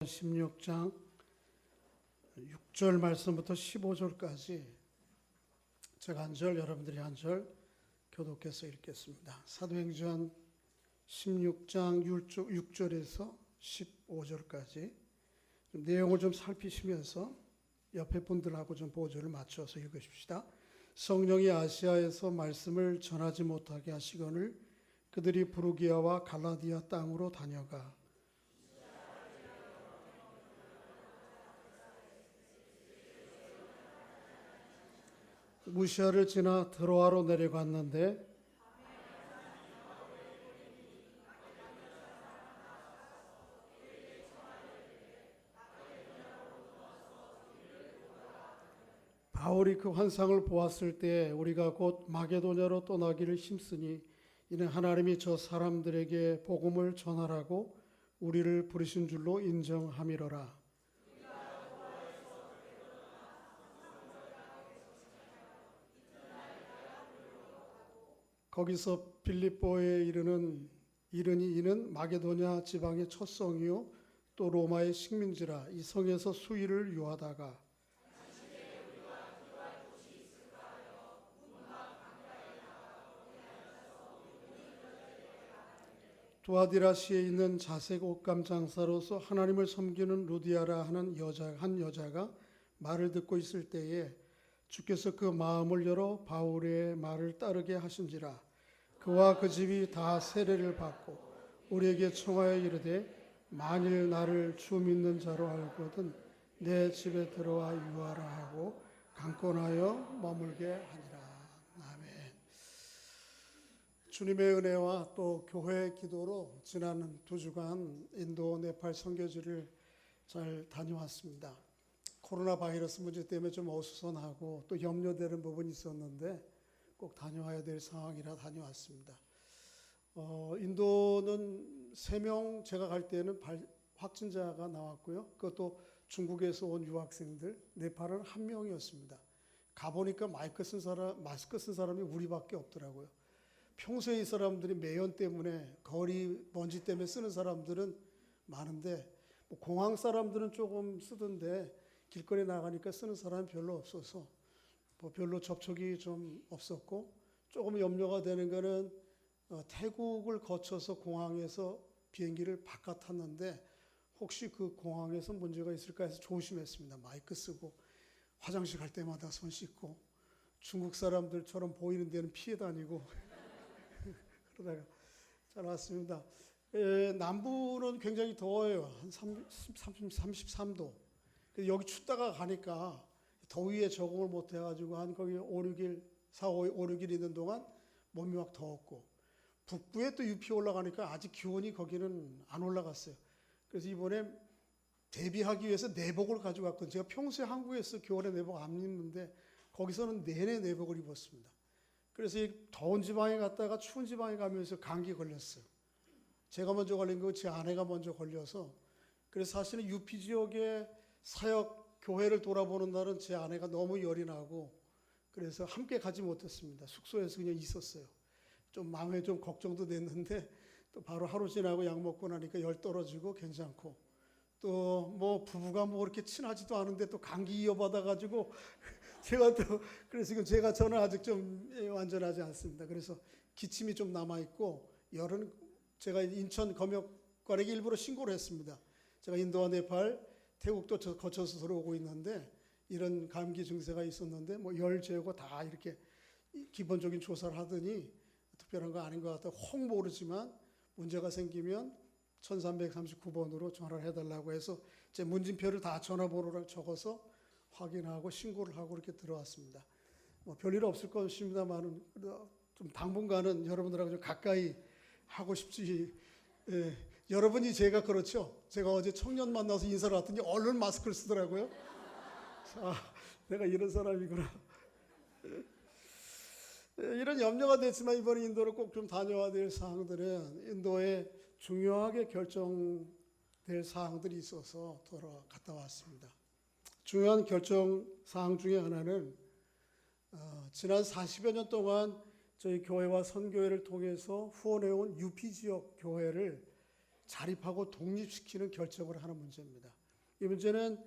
16장 6절 말씀부터 15절까지 제가 한 절, 여러분들이 한 절 교독해서 읽겠습니다. 사도행전 16장 6절에서 15절까지 내용을 좀 살피시면서 옆에 분들하고 좀 보조를 맞춰서 읽으십시다. 성령이 아시아에서 말씀을 전하지 못하게 하시거늘 그들이 부르기아와 갈라디아 땅으로 다녀가 무시아를 지나 드로아로 내려갔는데 바울이 그 환상을 보았을 때 우리가 곧 마게도냐로 떠나기를 힘쓰니 이는 하나님이 저 사람들에게 복음을 전하라고 우리를 부르신 줄로 인정함이로라. 거기서 빌립보에 이르니 이는 마게도냐 지방의 첫 성이요 또 로마의 식민지라. 이 성에서 수일을 유하다가 두아디라시에 있는 자색 옷감 장사로서 하나님을 섬기는 루디아라 하는 한 여자가 말을 듣고 있을 때에 주께서 그 마음을 열어 바울의 말을 따르게 하신지라. 그와 그 집이 다 세례를 받고 우리에게 청하여 이르되 만일 나를 주 믿는 자로 알거든 내 집에 들어와 유하라 하고 강권하여 머물게 하니라. 아멘. 주님의 은혜와 또 교회의 기도로 지난 2주간 인도 네팔 선교지를 잘 다녀왔습니다. 코로나 바이러스 문제 때문에 좀 어수선하고 또 염려되는 부분이 있었는데 꼭 다녀와야 될 상황이라 다녀왔습니다. 인도는 3명 제가 갈 때는 확진자가 나왔고요. 그것도 중국에서 온 유학생들, 네팔은 1명이었습니다. 가보니까 마스크 쓴 사람이 우리밖에 없더라고요. 평소에 이 사람들이 매연 때문에 거리 먼지 때문에 쓰는 사람들은 많은데 공항 사람들은 조금 쓰던데 길거리 나가니까 쓰는 사람이 별로 없어서 별로 접촉이 좀 없었고, 조금 염려가 되는 거는 태국을 거쳐서 공항에서 비행기를 바깥 탔는데 혹시 그 공항에서 문제가 있을까 해서 조심했습니다. 마이크 쓰고 화장실 갈 때마다 손 씻고 중국 사람들처럼 보이는 데는 피해 다니고 그러다가 잘 왔습니다. 남부는 굉장히 더워요. 한 33도. 여기 춥다가 가니까 더위에 적응을 못 해가지고 한 거기 5, 6일 있는 동안 몸이 막 더웠고, 북부에 또 유피 올라가니까 아직 기온이 거기는 안 올라갔어요. 그래서 이번에 대비하기 위해서 내복을 가져갔거든요. 제가 평소에 한국에서 겨울에 내복 안 입는데 거기서는 내내 내복을 입었습니다. 그래서 이 더운 지방에 갔다가 추운 지방에 가면서 감기 걸렸어요. 제가 먼저 걸린 거 제 아내가 먼저 걸려서, 그래서 사실은 유피 지역에 사역 교회를 돌아보는 날은 제 아내가 너무 열이 나고 그래서 함께 가지 못했습니다. 숙소에서 그냥 있었어요. 좀 마음에 좀 걱정도 됐는데 또 바로 하루 지나고 약 먹고 나니까 열 떨어지고 괜찮고, 또 뭐 부부가 뭐 그렇게 친하지도 않은데 또 감기 이어받아 가지고 제가 또 그래서 지금 저는 아직 좀 완전하지 않습니다. 그래서 기침이 좀 남아 있고, 열은 제가 인천 검역관에게 일부러 신고를 했습니다. 제가 인도와 네팔 태국도 거쳐서 들어오고 있는데 이런 감기 증세가 있었는데 뭐 열 재고 다 이렇게 기본적인 조사를 하더니 특별한 거 아닌 것 같아요. 혹 모르지만 문제가 생기면 1339번으로 전화를 해달라고 해서 제 문진표를 다 전화번호를 적어서 확인하고 신고를 하고 이렇게 들어왔습니다. 뭐 별일 없을 것입니다만 좀 당분간은 여러분들하고 좀 가까이 하고 싶지. 여러분이 제가 그렇죠. 제가 어제 청년 만나서 인사를 했더니 얼른 마스크를 쓰더라고요. 내가 이런 사람이구나. 이런 염려가 됐지만 이번에 인도를 꼭 좀 다녀와야 될 사항들은 인도에 중요하게 결정될 사항들이 있어서 갔다 왔습니다. 중요한 결정 사항 중에 하나는 지난 40여 년 동안 저희 교회와 선교회를 통해서 후원해온 유피 지역 교회를 자립하고 독립시키는 결정을 하는 문제입니다. 이 문제는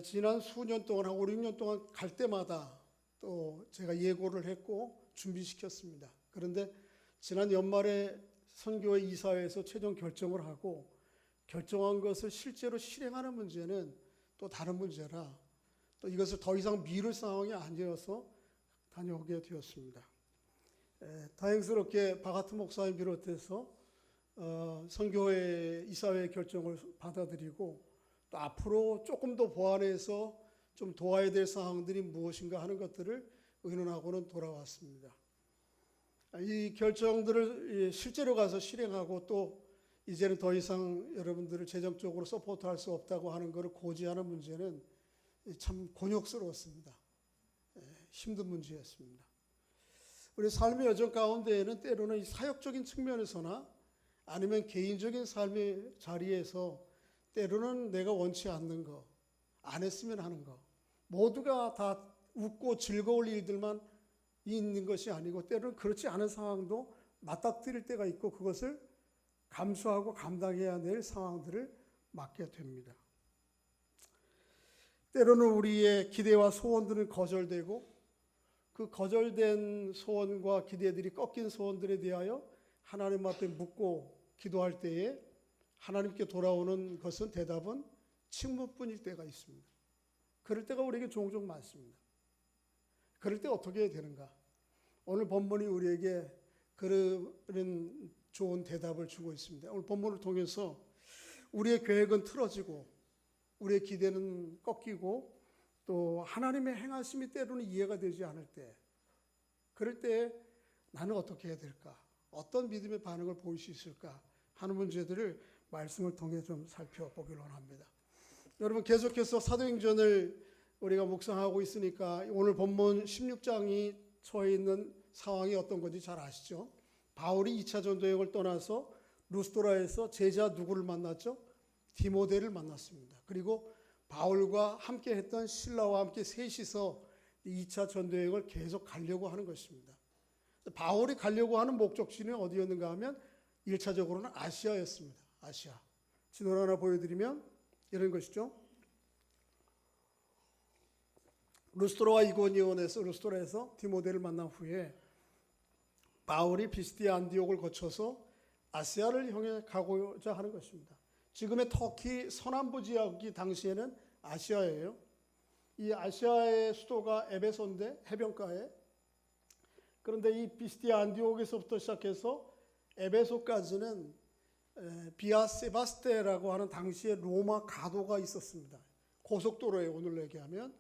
지난 수년 동안, 한 5, 6년 동안 갈 때마다 또 제가 예고를 했고 준비시켰습니다. 그런데 지난 연말에 선교회 이사회에서 최종 결정을 하고 결정한 것을 실제로 실행하는 문제는 또 다른 문제라 또 이것을 더 이상 미룰 상황이 아니어서 다녀오게 되었습니다. 다행스럽게 박하트 목사님 비롯해서 선교회 이사회 결정을 받아들이고 또 앞으로 조금 더 보완해서 좀 도와야 될 사항들이 무엇인가 하는 것들을 의논하고는 돌아왔습니다. 이 결정들을 실제로 가서 실행하고 또 이제는 더 이상 여러분들을 재정적으로 서포트할 수 없다고 하는 것을 고지하는 문제는 참 곤욕스러웠습니다. 힘든 문제였습니다. 우리 삶의 여정 가운데에는 때로는 이 사역적인 측면에서나 아니면 개인적인 삶의 자리에서 때로는 내가 원치 않는 거, 안 했으면 하는 거, 모두가 다 웃고 즐거울 일들만 있는 것이 아니고 때로는 그렇지 않은 상황도 맞닥뜨릴 때가 있고 그것을 감수하고 감당해야 될 상황들을 맞게 됩니다. 때로는 우리의 기대와 소원들은 거절되고 그 거절된 소원과 기대들이 꺾인 소원들에 대하여 하나님 앞에 묻고 기도할 때에 하나님께 돌아오는 것은 대답은 침묵뿐일 때가 있습니다. 그럴 때가 우리에게 종종 많습니다. 그럴 때 어떻게 해야 되는가? 오늘 본문이 우리에게 그런 좋은 대답을 주고 있습니다. 오늘 본문을 통해서 우리의 계획은 틀어지고 우리의 기대는 꺾이고 또 하나님의 행하심이 때로는 이해가 되지 않을 때 그럴 때 나는 어떻게 해야 될까? 어떤 믿음의 반응을 보일 수 있을까? 하는 문제들을 말씀을 통해 좀 살펴보기로 합니다. 여러분 계속해서 사도행전을 우리가 묵상하고 있으니까 오늘 본문 16장이 처해 있는 상황이 어떤 건지 잘 아시죠? 바울이 2차 전도여행을 떠나서 루스도라에서 제자 누구를 만났죠? 디모데를 만났습니다. 그리고 바울과 함께 했던 실라와 함께 셋이서 2차 전도여행을 계속 가려고 하는 것입니다. 바울이 가려고 하는 목적지는 어디였는가 하면 1차적으로는 아시아였습니다. 아시아. 지도를 하나 보여드리면 이런 것이죠. 루스도라와 이고니온에서 루스도라에서 디모데를 만난 후에 바울이 비스디아 안디옥을 거쳐서 아시아를 향해 가고자 하는 것입니다. 지금의 터키 서남부 지역이 당시에는 아시아예요. 이 아시아의 수도가 에베소인데 해변가에 그런데 이 비스디아 안디옥에서부터 시작해서 에베소까지는 비아 세바스테라고 하는 당시에 로마 가도가 있었습니다. 고속도로에 오늘로 얘기하면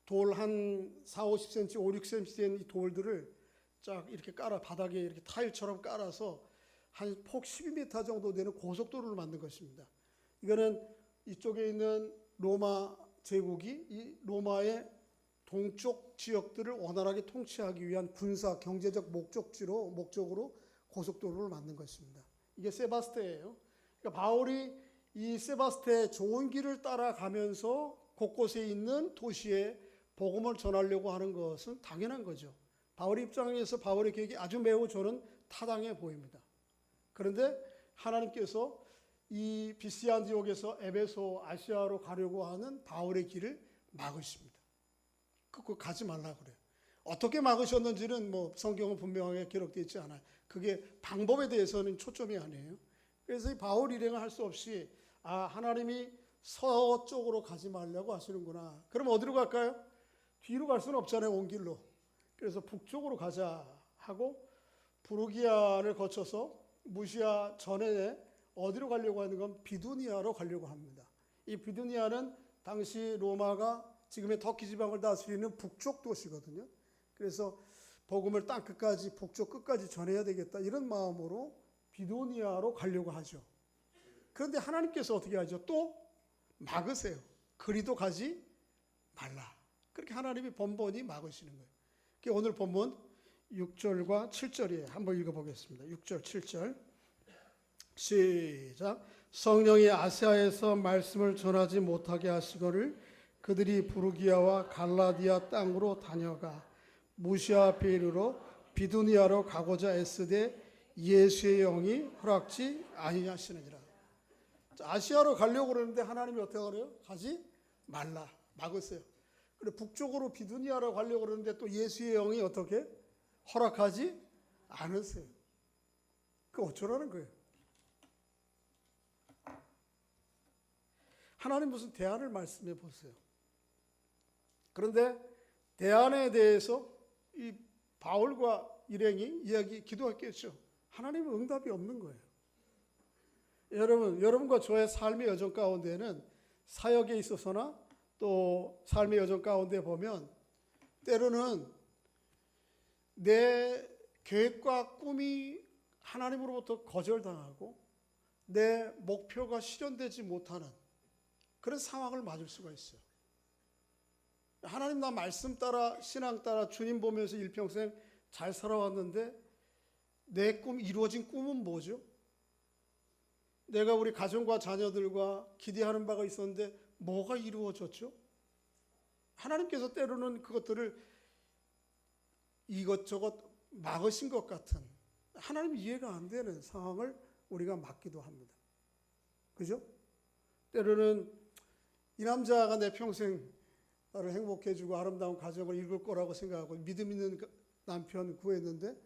돌 한 4, 50cm, 5, 6cm 된 이 돌들을 쫙 이렇게 깔아 바닥에 이렇게 타일처럼 깔아서 한 폭 12m 정도 되는 고속도로를 만든 것입니다. 이거는 이쪽에 있는 로마 제국이 이 로마의 동쪽 지역들을 원활하게 통치하기 위한 군사 경제적 목적으로 고속도로를 만든 것입니다. 이게 세바스테예요. 그러니까 바울이 이 세바스테의 좋은 길을 따라가면서 곳곳에 있는 도시에 복음을 전하려고 하는 것은 당연한 거죠. 바울의 입장에서 바울의 계획이 아주 매우 저는 타당해 보입니다. 그런데 하나님께서 이 비스디아 안디옥에서 에베소 아시아로 가려고 하는 바울의 길을 막으십니다. 그거 가지 말라 그래요. 어떻게 막으셨는지는 뭐 성경은 분명하게 기록되어 있지 않아요. 그게 방법에 대해서는 초점이 아니에요. 그래서 이 바울 일행을 할 수 없이 하나님이 서쪽으로 가지 말라고 하시는구나. 그럼 어디로 갈까요? 뒤로 갈 수는 없잖아요. 온 길로. 그래서 북쪽으로 가자 하고 부르기아를 거쳐서 무시아 전에 어디로 가려고 하는 건 비두니아로 가려고 합니다. 이 비두니아는 당시 로마가 지금의 터키 지방을 다스리는 북쪽 도시거든요. 그래서 복음을 땅 끝까지 북쪽 끝까지 전해야 되겠다 이런 마음으로 비두니아로 가려고 하죠. 그런데 하나님께서 어떻게 하죠? 또 막으세요. 그리도 가지 말라. 그렇게 하나님이 번번이 막으시는 거예요. 오늘 본문 6절과 7절이에요. 한번 읽어보겠습니다. 6절, 7절. 시작. 성령이 아시아에서 말씀을 전하지 못하게 하시거늘 그들이 부르기아와 갈라디아 땅으로 다녀가 무시아 베르로 비두니아로 가고자 애쓰되 예수의 영이 허락지 아니하시느니라. 아시아로 가려고 그러는데 하나님이 어떻게 그래요? 가지 말라. 막으세요. 그래 북쪽으로 비두니아로 가려고 그러는데 또 예수의 영이 어떻게 허락하지 않으세요. 그 어쩌라는 거예요. 하나님 무슨 대안을 말씀해 보세요. 그런데 대안에 대해서 이 바울과 일행이 기도했겠죠. 하나님은 응답이 없는 거예요. 여러분과 저의 삶의 여정 가운데는 사역에 있어서나 또 삶의 여정 가운데 보면 때로는 내 계획과 꿈이 하나님으로부터 거절당하고 내 목표가 실현되지 못하는 그런 상황을 맞을 수가 있어요. 하나님 나 말씀 따라 신앙 따라 주님 보면서 일평생 잘 살아왔는데 내 꿈 이루어진 꿈은 뭐죠? 내가 우리 가정과 자녀들과 기대하는 바가 있었는데 뭐가 이루어졌죠? 하나님께서 때로는 그것들을 이것저것 막으신 것 같은 하나님 이해가 안 되는 상황을 우리가 맞기도 합니다. 그죠? 때로는 이 남자가 내 평생 나를 행복해주고 아름다운 가정을 이룰 거라고 생각하고 믿음 있는 남편 구했는데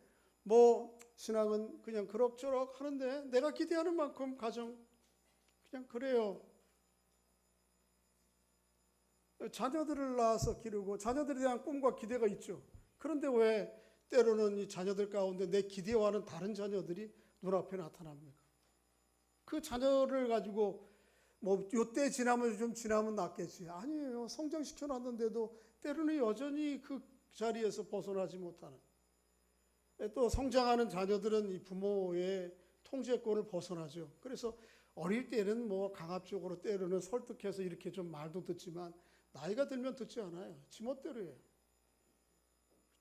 뭐 신앙은 그냥 그럭저럭 하는데 내가 기대하는 만큼 가정 그냥 그래요. 자녀들을 낳아서 기르고 자녀들에 대한 꿈과 기대가 있죠. 그런데 왜 때로는 이 자녀들 가운데 내 기대와는 다른 자녀들이 눈앞에 나타납니까? 그 자녀를 가지고 뭐 요때 지나면 좀 지나면 낫겠지. 아니에요. 성장시켜 놨는데도 때로는 여전히 그 자리에서 벗어나지 못하는. 또 성장하는 자녀들은 이 부모의 통제권을 벗어나죠. 그래서 어릴 때는 뭐 강압적으로 때로는 설득해서 이렇게 좀 말도 듣지만 나이가 들면 듣지 않아요. 지멋대로 해요.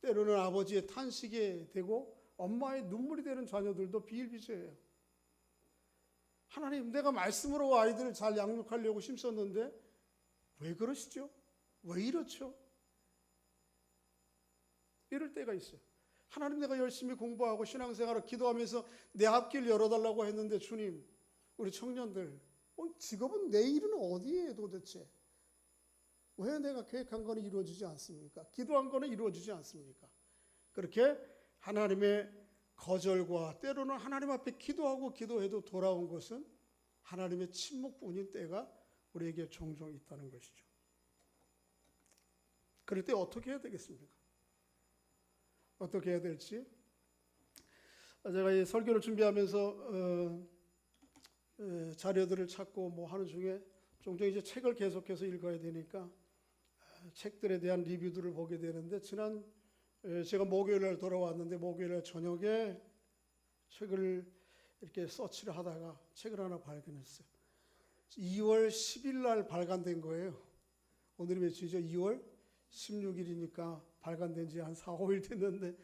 때로는 아버지의 탄식이 되고 엄마의 눈물이 되는 자녀들도 비일비재해요. 하나님, 내가 말씀으로 아이들을 잘 양육하려고 힘썼는데 왜 그러시죠? 왜 이렇죠? 이럴 때가 있어요. 하나님, 내가 열심히 공부하고 신앙생활을 기도하면서 내 앞길 열어달라고 했는데 주님, 우리 청년들 직업은 내 일은 어디에 도대체? 왜 내가 계획한 거는 이루어지지 않습니까? 기도한 거는 이루어지지 않습니까? 그렇게 하나님의 거절과 때로는 하나님 앞에 기도하고 기도해도 돌아온 것은 하나님의 침묵뿐인 때가 우리에게 종종 있다는 것이죠. 그럴 때 어떻게 해야 되겠습니까? 어떻게 해야 될지. 제가 이 설교를 준비하면서 자료들을 찾고 뭐 하는 중에 종종 이제 책을 계속해서 읽어야 되니까 책들에 대한 리뷰들을 보게 되는데 제가 목요일 날 돌아왔는데 목요일 날 저녁에 책을 이렇게 서치를 하다가 책을 하나 발견했어요. 2월 10일 날 발간된 거예요. 오늘이 며칠이죠? 2월 16일이니까 발간된 지 한 4, 5일 됐는데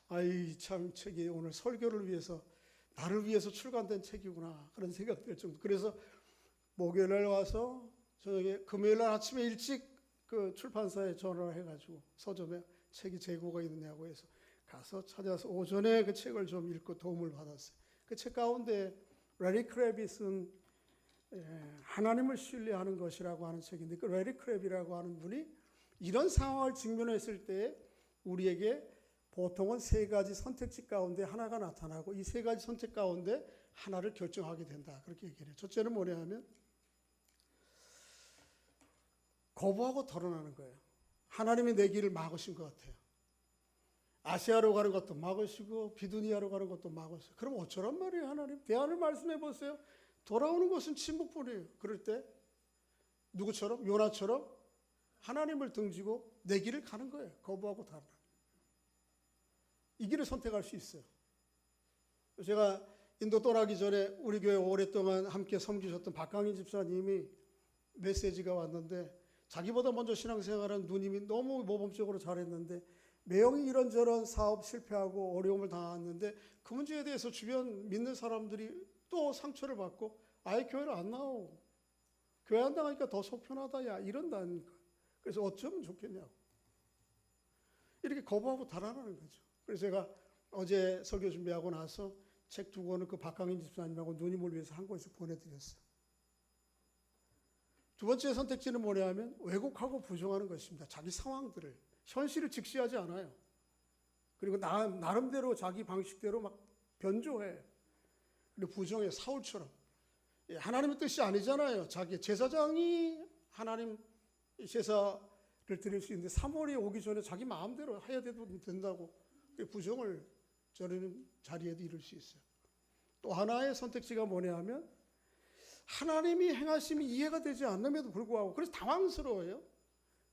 아이 참 책이 오늘 설교를 위해서 나를 위해서 출간된 책이구나 그런 생각 들 정도. 그래서 목요일 날 와서 저녁에 금요일 날 아침에 일찍 그 출판사에 전화를 해가지고 서점에 책이 재고가 있느냐고 해서 가서 찾아서 오전에 그 책을 좀 읽고 도움을 받았어요. 그 책 가운데 레리 크랩이 쓴 하나님을 신뢰하는 것이라고 하는 책인데 그 레리 크랩이라고 하는 분이 이런 상황을 직면했을 때 우리에게 보통은 세 가지 선택지 가운데 하나가 나타나고 이 세 가지 선택 가운데 하나를 결정하게 된다. 그렇게 얘기를 해요. 첫째는 뭐냐 하면 거부하고 덜어나는 거예요. 하나님이 내 길을 막으신 것 같아요. 아시아로 가는 것도 막으시고 비두니아로 가는 것도 막으시고 그럼 어쩌란 말이에요. 하나님 대안을 말씀해 보세요. 돌아오는 것은 침묵뿐이에요. 그럴 때 누구처럼? 요나처럼 하나님을 등지고 내 길을 가는 거예요. 거부하고 덜어나는. 이 길을 선택할 수 있어요. 제가 인도 떠나기 전에 우리 교회 오랫동안 함께 섬기셨던 박강인 집사님이 메시지가 왔는데 자기보다 먼저 신앙생활한 누님이 너무 모범적으로 잘했는데 매형이 이런저런 사업 실패하고 어려움을 당했는데 그 문제에 대해서 주변 믿는 사람들이 또 상처를 받고 아예 교회를 안 나오고 교회 안 나가니까 더 속편하다 야 이런다는 거예요. 그래서 어쩌면 좋겠냐고 이렇게 거부하고 달아나는 거죠. 그래서 제가 어제 설교 준비하고 나서 책 두 권을 그 박강인 집사님하고 누님을 위해서 한 권씩 보내드렸어요. 두 번째 선택지는 뭐냐 하면 왜곡하고 부정하는 것입니다. 자기 상황들을, 현실을 직시하지 않아요. 그리고 나름대로 자기 방식대로 막 변조해. 그리고 부정해. 사울처럼. 하나님의 뜻이 아니잖아요. 자기 제사장이 하나님 제사를 드릴 수 있는데 사무엘이 오기 전에 자기 마음대로 해야 된다고 부정을 저는 자리에도 이룰 수 있어요. 또 하나의 선택지가 뭐냐 하면 하나님이 행하심이 이해가 되지 않음에도 불구하고, 그래서 당황스러워요.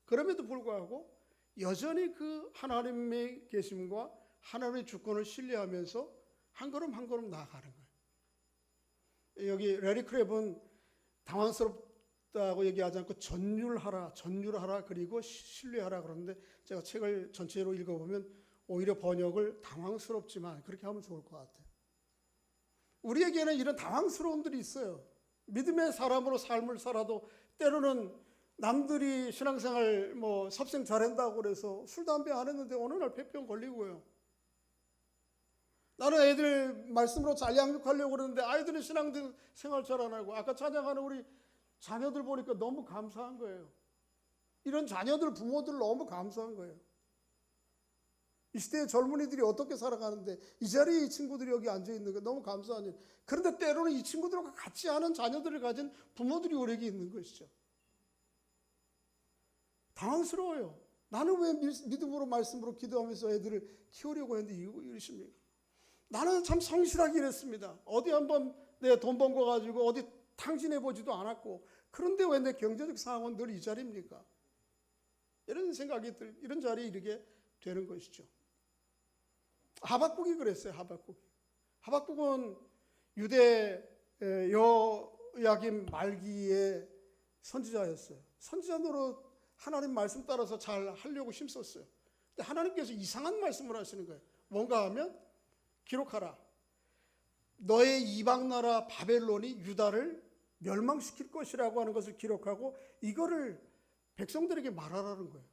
그럼에도 불구하고 여전히 그 하나님의 계심과 하나님의 주권을 신뢰하면서 한 걸음 한 걸음 나아가는 거예요. 여기 레리 크랩은 당황스럽다고 얘기하지 않고 전율하라 그리고 신뢰하라 그러는데, 제가 책을 전체로 읽어보면 오히려 번역을 당황스럽지만 그렇게 하면 좋을 것 같아요. 우리에게는 이런 당황스러움들이 있어요. 믿음의 사람으로 삶을 살아도 때로는 남들이 신앙생활 섭생 잘한다고 그래서 술, 담배 안 했는데 어느 날 폐병 걸리고요. 나는 애들 말씀으로 잘 양육하려고 그러는데 아이들은 신앙생활 잘 안 하고, 아까 찬양하는 우리 자녀들 보니까 너무 감사한 거예요. 이런 자녀들, 부모들 너무 감사한 거예요. 이 시대의 젊은이들이 어떻게 살아가는데 이 자리에 이 친구들이 여기 앉아있는 거 너무 감사한 일. 그런데 때로는 이 친구들과 같지 않은 자녀들을 가진 부모들이 우리에게 있는 것이죠. 당황스러워요. 나는 왜 믿음으로 말씀으로 기도하면서 애들을 키우려고 했는데 이러십니까? 나는 참 성실하게 일했습니다. 어디 한번 내 돈 번 거 가지고 어디 탕진해보지도 않았고, 그런데 왜 내 경제적 상황은 늘 이 자리입니까? 이런 생각이 이런 자리에 이르게 되는 것이죠. 하박국이 그랬어요. 하박국은 유대 여야김 말기의 선지자였어요. 선지자 노릇 하나님 말씀 따라서 잘 하려고 힘썼어요. 근데 하나님께서 이상한 말씀을 하시는 거예요. 뭔가 하면 기록하라. 너의 이방 나라 바벨론이 유다를 멸망시킬 것이라고 하는 것을 기록하고 이거를 백성들에게 말하라는 거예요.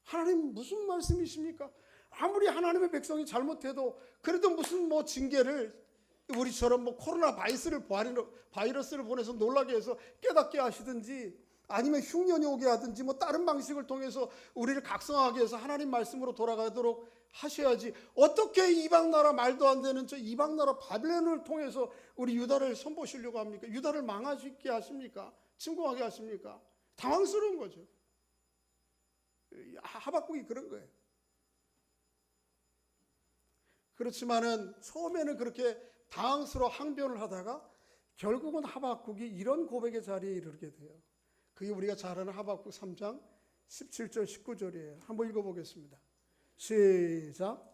하나님 무슨 말씀이십니까? 아무리 하나님의 백성이 잘못해도 그래도 무슨 징계를 우리처럼 코로나 바이러스를 보내서 놀라게 해서 깨닫게 하시든지, 아니면 흉년이 오게 하든지 다른 방식을 통해서 우리를 각성하게 해서 하나님 말씀으로 돌아가도록 하셔야지, 어떻게 이방 나라 말도 안 되는 저 이방 나라 바벨론을 통해서 우리 유다를 손보시려고 합니까? 유다를 망하게 하십니까? 침공하게 하십니까? 당황스러운 거죠. 하박국이 그런 거예요. 그렇지만은 처음에는 그렇게 당황스러워 항변을 하다가 결국은 하박국이 이런 고백의 자리에 이르게 돼요. 그게 우리가 잘 아는 하박국 3장 17절 19절이에요. 한번 읽어보겠습니다. 시작.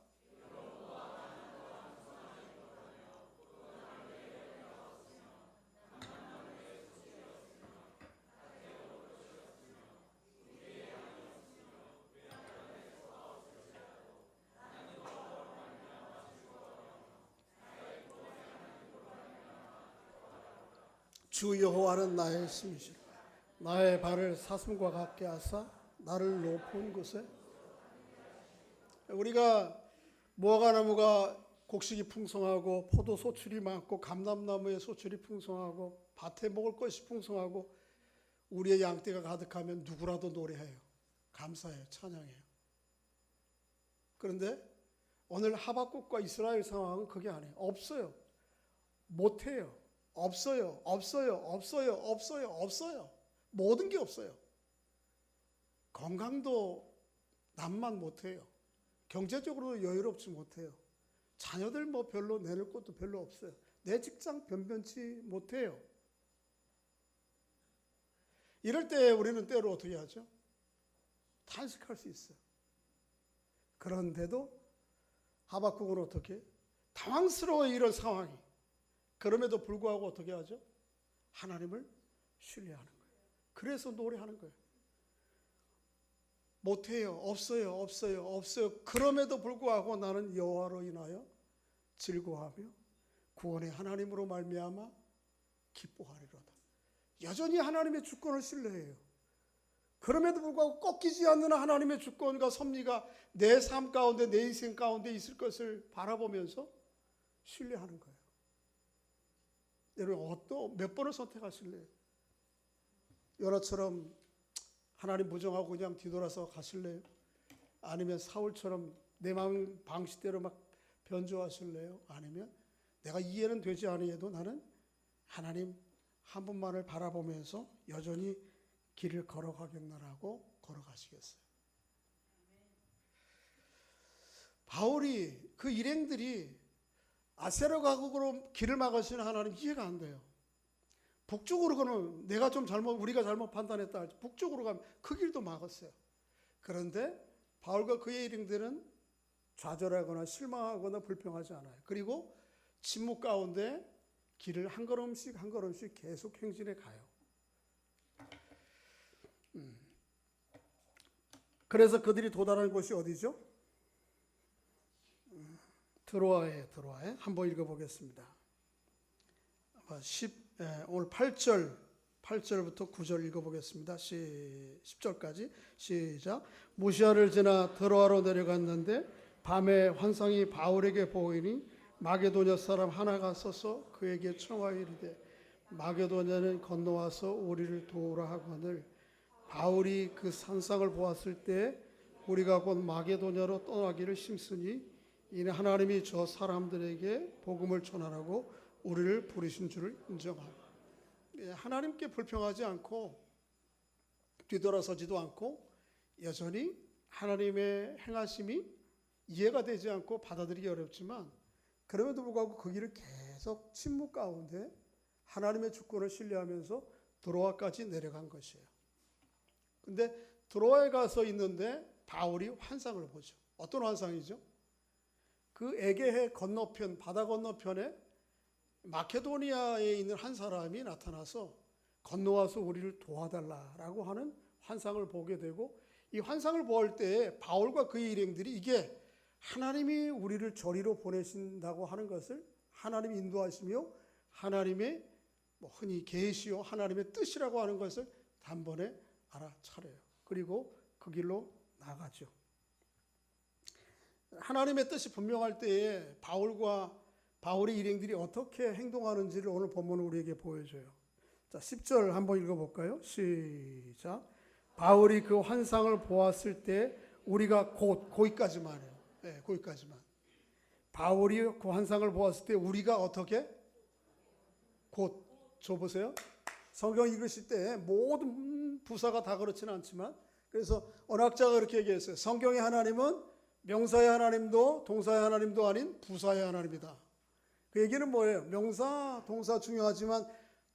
주 여호와는 나의 힘이시라. 나의 발을 사슴과 같게 하사 나를 높은 곳에. 우리가 무화과나무가 곡식이 풍성하고 포도 소출이 많고 감람나무의 소출이 풍성하고 밭에 먹을 것이 풍성하고 우리의 양떼가 가득하면 누구라도 노래해요. 감사해요. 찬양해요. 그런데 오늘 하박국과 이스라엘 상황은 그게 아니에요. 없어요. 못해요. 없어요. 모든 게 없어요. 건강도 남만 못해요. 경제적으로 여유롭지 못해요. 자녀들 별로 내놓을 것도 별로 없어요. 내 직장 변변치 못해요. 이럴 때 우리는 때로 어떻게 하죠? 탄식할 수 있어요. 그런데도 하박국은 어떻게? 당황스러워요. 이런 상황이. 그럼에도 불구하고 어떻게 하죠? 하나님을 신뢰하는 거예요. 그래서 노래하는 거예요. 못해요. 없어요. 그럼에도 불구하고 나는 여호와로 인하여 즐거워하며 구원의 하나님으로 말미암아 기뻐하리로다. 여전히 하나님의 주권을 신뢰해요. 그럼에도 불구하고 꺾이지 않는 하나님의 주권과 섭리가 내 삶 가운데, 내 인생 가운데 있을 것을 바라보면서 신뢰하는 거예요. 여러분 몇 번을 선택하실래요? 요나처럼 하나님 부정하고 그냥 뒤돌아서 가실래요? 아니면 사울처럼 내 마음 방식대로 막 변조하실래요? 아니면 내가 이해는 되지 않아도 나는 하나님 한 분만을 바라보면서 여전히 길을 걸어가겠나라고 걸어가시겠어요? 바울이 그 일행들이 아세라 가곡으로 길을 막으시는 하나님 이해가 안 돼요. 북쪽으로 가면 우리가 잘못 판단했다 할지 북쪽으로 가면 그 길도 막았어요. 그런데 바울과 그의 일행들은 좌절하거나 실망하거나 불평하지 않아요. 그리고 침묵 가운데 길을 한 걸음씩 한 걸음씩 계속 행진해 가요. 그래서 그들이 도달한 곳이 어디죠? 드로아에 한번 읽어보겠습니다. 오늘 8절부터 9절 읽어보겠습니다. 10절까지 시작. 무시아를 지나 드로아로 내려갔는데 밤에 환상이 바울에게 보이니 마게도냐 사람 하나가 서서 그에게 청하여 이르되 마게도냐는 건너와서 우리를 도우라 하거늘 바울이 그 산상을 보았을 때 우리가 곧 마게도냐로 떠나기를 힘쓰니 이는 하나님이 저 사람들에게 복음을 전하라고 우리를 부르신 줄을 인정하라. 하나님께 불평하지 않고 뒤돌아서지도 않고 여전히 하나님의 행하심이 이해가 되지 않고 받아들이기 어렵지만 그럼에도 불구하고 그 길을 계속 침묵 가운데 하나님의 주권을 신뢰하면서 드로아까지 내려간 것이에요. 근데 드로아에 가서 있는데 바울이 환상을 보죠. 어떤 환상이죠? 그 에게해 건너편, 바다 건너편에 마케도니아에 있는 한 사람이 나타나서 건너와서 우리를 도와달라라고 하는 환상을 보게 되고 이 환상을 보할 때에 바울과 그의 일행들이 이게 하나님이 우리를 저리로 보내신다고 하는 것을 하나님이 인도하시며 하나님의 흔히 계시요 하나님의 뜻이라고 하는 것을 단번에 알아차려요. 그리고 그 길로 나가죠. 하나님의 뜻이 분명할 때에 바울의 일행들이 어떻게 행동하는지를 오늘 본문은 우리에게 보여줘요. 자, 10절 한번 읽어볼까요? 시작. 바울이 그 환상을 보았을 때 우리가 거기까지만 해요. 네, 거기까지만. 바울이 그 환상을 보았을 때 우리가 어떻게? 줘보세요. 성경 읽으실 때 모든 부사가 다 그렇지는 않지만 그래서 언학자가 그렇게 얘기했어요. 성경의 하나님은 명사의 하나님도 동사의 하나님도 아닌 부사의 하나님이다. 그 얘기는 뭐예요? 명사, 동사 중요하지만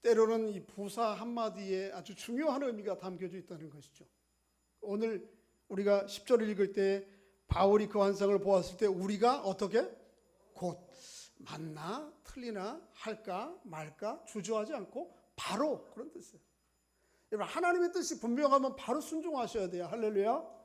때로는 이 부사 한마디에 아주 중요한 의미가 담겨져 있다는 것이죠. 오늘 우리가 10절을 읽을 때 바울이 그 환상을 보았을 때 우리가 어떻게? 곧 맞나 틀리나 할까 말까 주저하지 않고 바로 그런 뜻이에요. 여러분 하나님의 뜻이 분명하면 바로 순종하셔야 돼요. 할렐루야.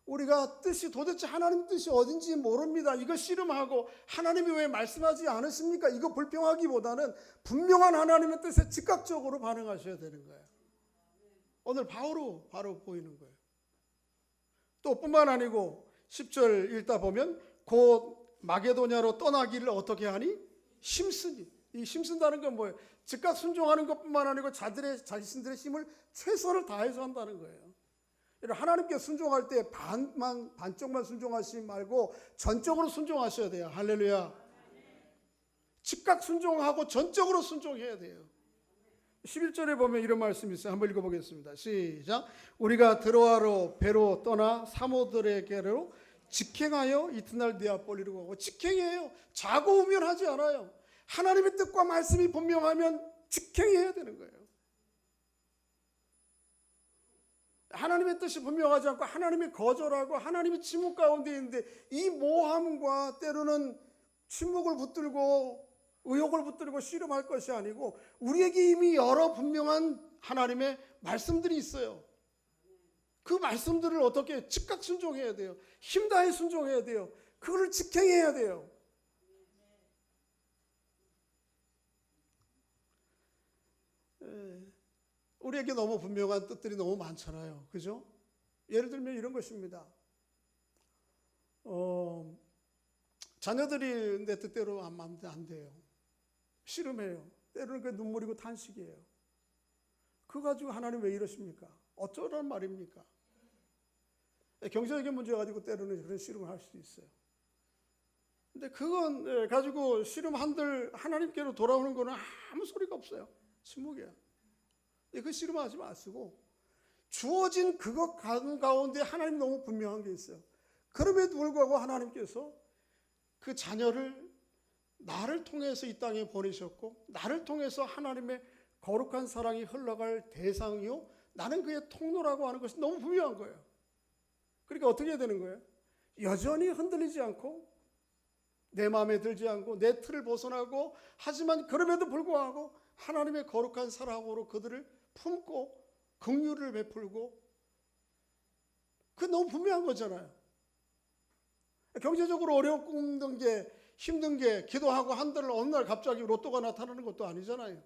우리가 뜻이 도대체 하나님 뜻이 어딘지 모릅니다. 이거 씨름하고 하나님이 왜 말씀하지 않으십니까? 이거 불평하기보다는 분명한 하나님의 뜻에 즉각적으로 반응하셔야 되는 거예요. 오늘 바로 보이는 거예요. 또 뿐만 아니고 10절 읽다 보면 곧 마게도냐로 떠나기를 어떻게 하니? 힘쓰니. 이 힘쓴다는 건 뭐예요? 즉각 순종하는 것뿐만 아니고 자신들의 힘을 최선을 다해서 한다는 거예요. 하나님께 순종할 때 반쪽만 순종하시지 말고 전적으로 순종하셔야 돼요. 할렐루야. 즉각 순종하고 전적으로 순종해야 돼요. 11절에 보면 이런 말씀이 있어요. 한번 읽어보겠습니다. 시작. 우리가 드로아로 배로 떠나 사모들에게로 직행하여 이튿날 네아폴리로 가고 직행해요. 자고 우면하지 않아요. 하나님의 뜻과 말씀이 분명하면 직행해야 되는 거예요. 하나님의 뜻이 분명하지 않고 하나님이 거절하고 하나님이 침묵 가운데 있는데 이 모함과 때로는 침묵을 붙들고 의욕을 붙들고 씨름할 것이 아니고 우리에게 이미 여러 분명한 하나님의 말씀들이 있어요. 그 말씀들을 어떻게 즉각 순종해야 돼요. 힘다해 순종해야 돼요. 그거를 직행해야 돼요. 우리에게 너무 분명한 뜻들이 너무 많잖아요. 그죠? 예를 들면 이런 것입니다. 자녀들이 내 뜻대로 안 돼요. 씨름해요. 때로는 그 눈물이고 탄식이에요. 그거 가지고 하나님 왜 이러십니까? 어쩌란 말입니까? 경제적인 문제 가지고 때로는 그런 씨름을 할 수도 있어요. 근데 그건 가지고 씨름 한들 하나님께로 돌아오는 거는 아무 소리가 없어요. 침묵이야. 그 씨름하지 마시고 주어진 그것 가운데 하나님 너무 분명한 게 있어요. 그럼에도 불구하고 하나님께서 그 자녀를 나를 통해서 이 땅에 보내셨고 나를 통해서 하나님의 거룩한 사랑이 흘러갈 대상이요 나는 그의 통로라고 하는 것이 너무 분명한 거예요. 그러니까 어떻게 해야 되는 거예요? 여전히 흔들리지 않고 내 마음에 들지 않고 내 틀을 벗어나고 하지만 그럼에도 불구하고 하나님의 거룩한 사랑으로 그들을 품고 긍휼을 베풀고 그게 너무 분명한 거잖아요. 경제적으로 어렵고 힘든 게 기도하고 한들 어느 날 갑자기 로또가 나타나는 것도 아니잖아요.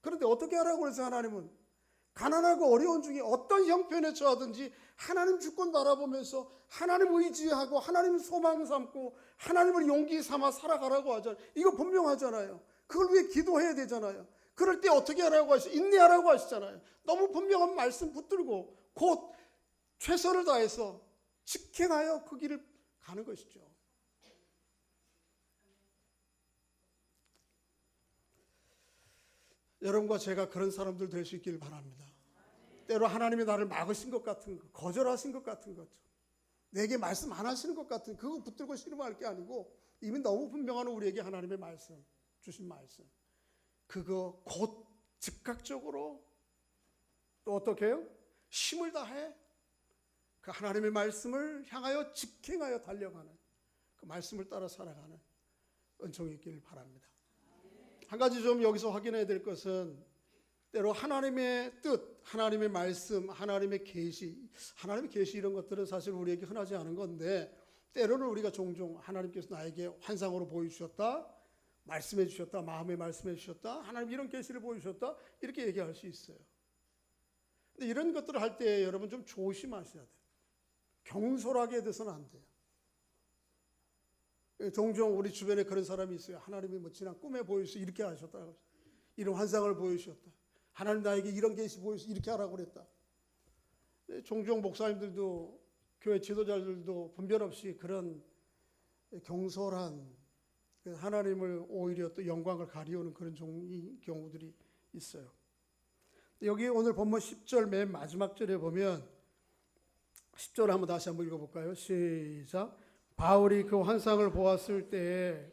그런데 어떻게 하라고 해서 하나님은 가난하고 어려운 중에 어떤 형편에 처하든지 하나님 주권 바라보면서 하나님 의지하고 하나님 소망 삼고 하나님을 용기 삼아 살아가라고 하잖아요. 이거 분명하잖아요. 그걸 위해 기도해야 되잖아요. 그럴 때 어떻게 하라고 하시죠? 인내하라고 하시잖아요. 너무 분명한 말씀 붙들고 곧 최선을 다해서 직행하여 그 길을 가는 것이죠. 여러분과 제가 그런 사람들 될 수 있기를 바랍니다. 때로 하나님이 나를 막으신 것 같은 것, 거절하신 것 같은 것, 내게 말씀 안 하시는 것 같은 그거 붙들고 씨름할 게 아니고 이미 너무 분명한 우리에게 하나님의 말씀, 주신 말씀 그거 곧 즉각적으로 또 어떻게 해요? 힘을 다해 그 하나님의 말씀을 향하여 직행하여 달려가는 그 말씀을 따라 살아가는 은총이 있기를 바랍니다. 한 가지 좀 여기서 확인해야 될 것은 때로 하나님의 뜻, 하나님의 말씀, 하나님의 계시 이런 것들은 사실 우리에게 흔하지 않은 건데 때로는 우리가 종종 하나님께서 나에게 환상으로 보여주셨다, 말씀해 주셨다, 마음에 말씀해 주셨다, 하나님 이런 계시를 보여주셨다 이렇게 얘기할 수 있어요. 근데 이런 것들을 할 때 여러분 좀 조심하셔야 돼요. 경솔하게 돼서는 안 돼요. 종종 우리 주변에 그런 사람이 있어요. 하나님이 뭐 지난 꿈에 보여주셔서 이렇게 하셨다, 이런 환상을 보여주셨다, 하나님 나에게 이런 계시 보여주셔서 이렇게 하라고 그랬다. 종종 목사님들도 교회 지도자들도 분별 없이 그런 경솔한 하나님을 오히려 또 영광을 가리우는 그런 경우들이 있어요. 여기 오늘 본문 10절 맨 마지막 절에 보면 10절 한번 다시 한번 읽어볼까요? 시작. 바울이 그 환상을 보았을 때에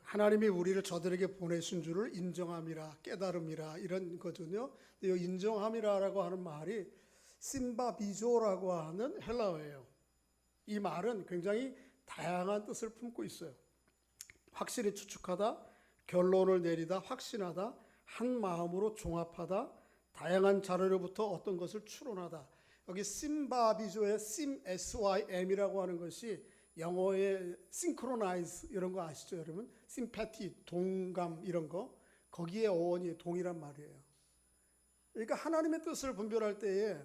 하나님이 우리를 저들에게 보내신 줄을 인정함이라, 깨달음이라 이런 거거든요. 이 인정함이라고 하는 말이 심바비조라고 하는 헬라어예요. 이 말은 굉장히 다양한 뜻을 품고 있어요. 확실히 추측하다, 결론을 내리다, 확신하다, 한 마음으로 종합하다, 다양한 자료로부터 어떤 것을 추론하다. 여기 심바비조의 심 SYM이라고 하는 것이 영어의 synchronize 이런 거 아시죠, 여러분? sympathy, 동감 이런 거 거기에 어원이 동이란 말이에요. 그러니까 하나님의 뜻을 분별할 때에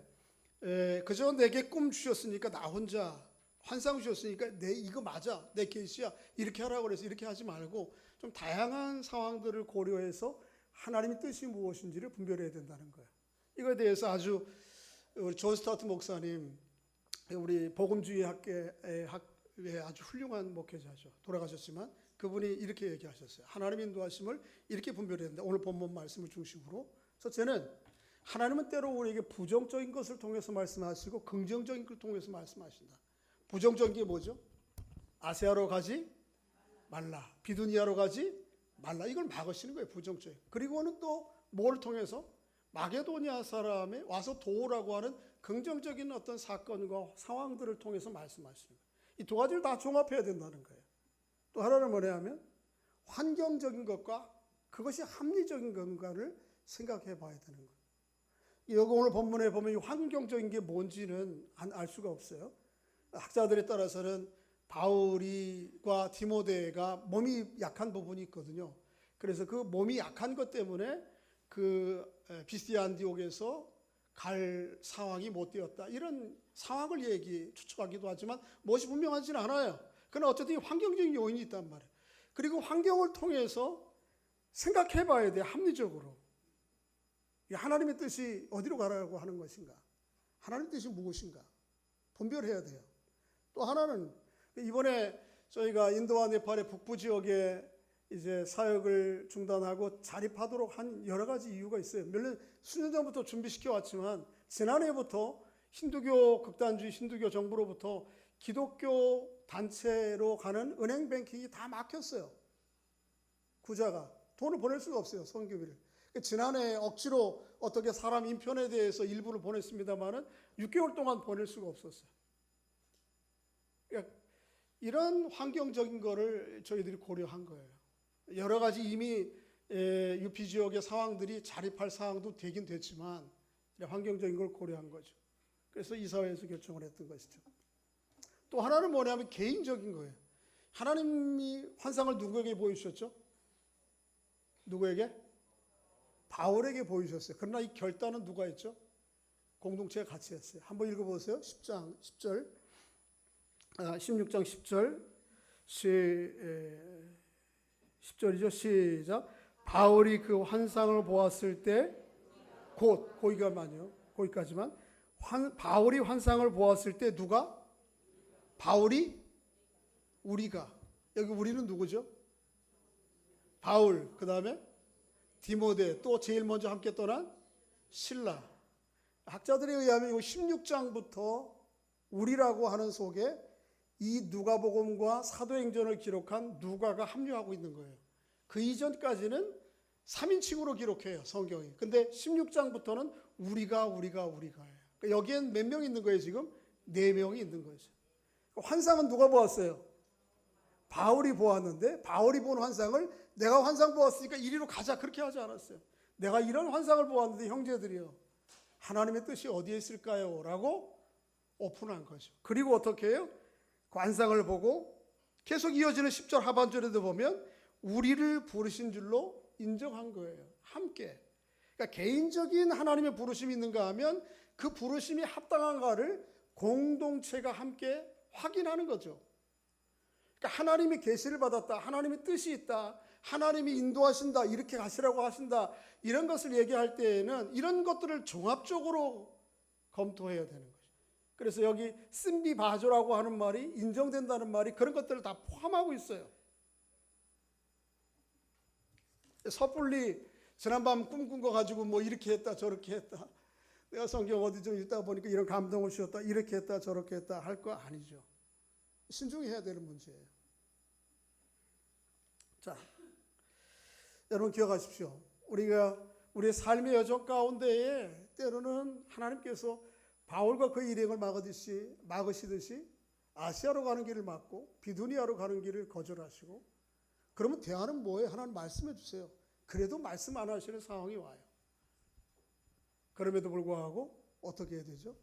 그저 내게 꿈 주셨으니까 나 혼자 환상 주셨으니까 이거 맞아, 내 계시야 이렇게 하라고 그래서 이렇게 하지 말고 좀 다양한 상황들을 고려해서 하나님의 뜻이 무엇인지를 분별해야 된다는 거예요. 이거에 대해서 아주 우리 존 스타트 목사님, 우리 복음주의 학계의 아주 훌륭한 목회자죠. 돌아가셨지만 그분이 이렇게 얘기하셨어요. 하나님의 인도하심을 이렇게 분별해야 된다. 오늘 본문 말씀을 중심으로. 첫째는 하나님은 때로 우리에게 부정적인 것을 통해서 말씀하시고 긍정적인 것을 통해서 말씀하신다. 부정적인 게 뭐죠? 아세아로 가지 말라, 비두니아로 가지 말라, 이걸 막으시는 거예요. 부정적인. 그리고는 또 뭘 통해서? 마게도니아 사람에 와서 도우라고 하는 긍정적인 어떤 사건과 상황들을 통해서 말씀하시는 거예요. 이 두 가지를 다 종합해야 된다는 거예요. 또 하나는 뭐냐면 환경적인 것과 그것이 합리적인 건가를 생각해 봐야 되는 거예요. 여기 오늘 본문에 보면 이 환경적인 게 뭔지는 알 수가 없어요. 학자들에 따라서는 바울과 디모데가 몸이 약한 부분이 있거든요. 그래서 그 몸이 약한 것 때문에 그 비스디아 안디옥에서 갈 상황이 못 되었다, 이런 상황을 추측하기도 하지만 무엇이 분명하지는 않아요. 그러나 어쨌든 환경적인 요인이 있단 말이에요. 그리고 환경을 통해서 생각해 봐야 돼요. 합리적으로. 하나님의 뜻이 어디로 가라고 하는 것인가? 하나님의 뜻이 무엇인가? 분별해야 돼요. 또 하나는 이번에 저희가 인도와 네팔의 북부 지역에 이제 사역을 중단하고 자립하도록 한 여러 가지 이유가 있어요. 수년 전부터 준비시켜 왔지만 지난해부터 힌두교 극단주의 힌두교 정부로부터 기독교 단체로 가는 은행 뱅킹이 다 막혔어요. 구자가 돈을 보낼 수가 없어요. 선교비를. 지난해 억지로 어떻게 사람 인편에 대해서 일부를 보냈습니다마는 6개월 동안 보낼 수가 없었어요. 그러니까 이런 환경적인 거를 저희들이 고려한 거예요. 여러 가지 이미 UP 지역의 상황들이 자립할 상황도 되긴 됐지만 환경적인 걸 고려한 거죠. 그래서 이사회에서 결정을 했던 것이죠. 또 하나는 뭐냐면 개인적인 거예요. 하나님이 환상을 누구에게 보여주셨죠? 누구에게? 바울에게 보여주셨어요. 그러나 이 결단은 누가 했죠? 공동체가 같이 했어요. 한번 읽어보세요. 10장 10절, 16장 10절, 10절이죠. 시작. 바울이 그 환상을 보았을 때 거기까지만 바울이 환상을 보았을 때 누가? 바울이? 우리가. 여기 우리는 누구죠? 바울, 그 다음에 디모데, 또 제일 먼저 함께 떠난 실라. 학자들에 의하면 16장부터 우리라고 하는 속에 이 누가복음과 사도행전을 기록한 누가가 합류하고 있는 거예요. 그 이전까지는 3인칭으로 기록해요, 성경이. 근데 16장부터는 우리가예요. 그러니까 여기엔 몇 명 있는 거예요, 지금? 4명이 있는 거죠. 환상은 누가 보았어요? 바울이 보았는데 바울이 본 환상을 내가 환상 보았으니까 이리로 가자 그렇게 하지 않았어요. 내가 이런 환상을 보았는데 형제들이요, 하나님의 뜻이 어디에 있을까요? 라고 오픈한 거죠. 그리고 어떻게 해요? 환상을 보고 계속 이어지는 10절 하반절에도 보면 우리를 부르신 줄로 인정한 거예요. 함께. 그러니까 개인적인 하나님의 부르심이 있는가 하면 그 부르심이 합당한가를 공동체가 함께 확인하는 거죠. 그러니까 하나님이 계시를 받았다, 하나님의 뜻이 있다, 하나님이 인도하신다, 이렇게 가시라고 하신다, 이런 것을 얘기할 때에는 이런 것들을 종합적으로 검토해야 되는 거죠. 그래서 여기 쓴비바조라고 하는 말이, 인정된다는 말이 그런 것들을 다 포함하고 있어요. 섣불리 지난밤 꿈꾼 거 가지고 뭐 이렇게 했다 저렇게 했다, 내가 성경 어디 좀 읽다 보니까 이런 감동을 주었다, 이렇게 했다 저렇게 했다 할 거 아니죠. 신중해야 되는 문제예요. 자, 여러분 기억하십시오. 우리의 삶의 여정 가운데에 때로는 하나님께서 바울과 그 일행을 막으시듯이 아시아로 가는 길을 막고 비두니아로 가는 길을 거절하시고, 그러면 대안은 뭐예요? 하나님 말씀해 주세요. 그래도 말씀 안 하시는 상황이 와요. 그럼에도 불구하고 어떻게 해야 되죠?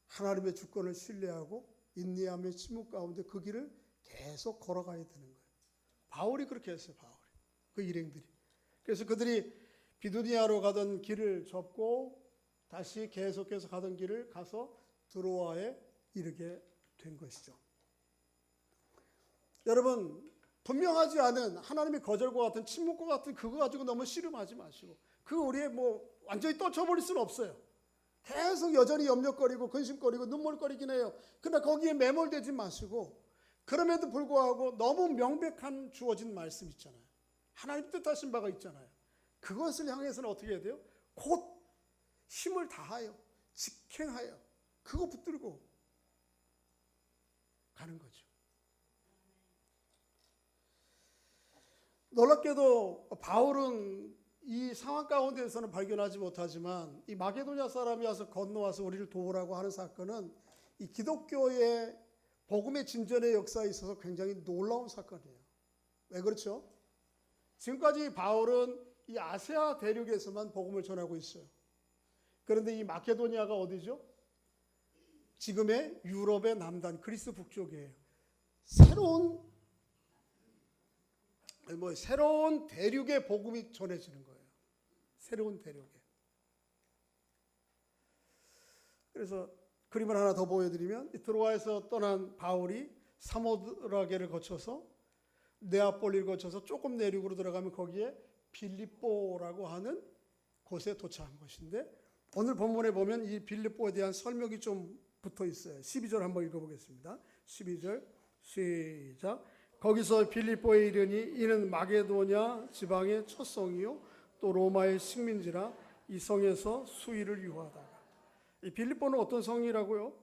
하나님의 주권을 신뢰하고 인내하며 침묵 가운데 그 길을 계속 걸어가야 되는 거예요. 바울이 그렇게 했어요. 그 일행들이. 그래서 그들이 비두니아로 가던 길을 접고 다시 계속해서 가던 길을 가서 드로아에 이르게 된 것이죠. 여러분, 분명하지 않은 하나님의 거절과 같은 침묵과 같은 그거 가지고 너무 씨름하지 마시고, 그거 우리의 완전히 떨쳐버릴 수는 없어요. 계속 여전히 염려거리고 근심거리고 눈물거리긴 해요. 그러나 거기에 매몰되지 마시고, 그럼에도 불구하고 너무 명백한 주어진 말씀 있잖아요. 하나님 뜻하신 바가 있잖아요. 그것을 향해서는 어떻게 해야 돼요? 곧 힘을 다하여 직행하여 그거 붙들고 가는 거죠. 놀랍게도 바울은 이 상황 가운데에서는 발견하지 못하지만 이 마게도냐 사람이 와서 건너와서 우리를 도우라고 하는 사건은 이 기독교의 복음의 진전의 역사에 있어서 굉장히 놀라운 사건이에요. 왜 그렇죠? 지금까지 바울은 이 아시아 대륙에서만 복음을 전하고 있어요. 그런데 이 마케도니아가 어디죠? 지금의 유럽의 남단 그리스 북쪽이에요. 새로운 대륙의 복음이 전해지는 거예요. 새로운 대륙에. 그래서 그림을 하나 더 보여드리면 트로아에서 떠난 바울이 사모드라게를 거쳐서 네아폴리를 거쳐서 조금 내륙으로 들어가면 거기에 빌립보라고 하는 곳에 도착한 것인데 오늘 본문에 보면 이 빌립보에 대한 설명이 좀 붙어 있어요. 12절 한번 읽어보겠습니다. 12절 시작. 거기서 빌립보에 이르니 이는 마게도냐 지방의 첫 성이요 또 로마의 식민지라 이 성에서 수일을 유하다가. 이 빌립보는 어떤 성이라고요?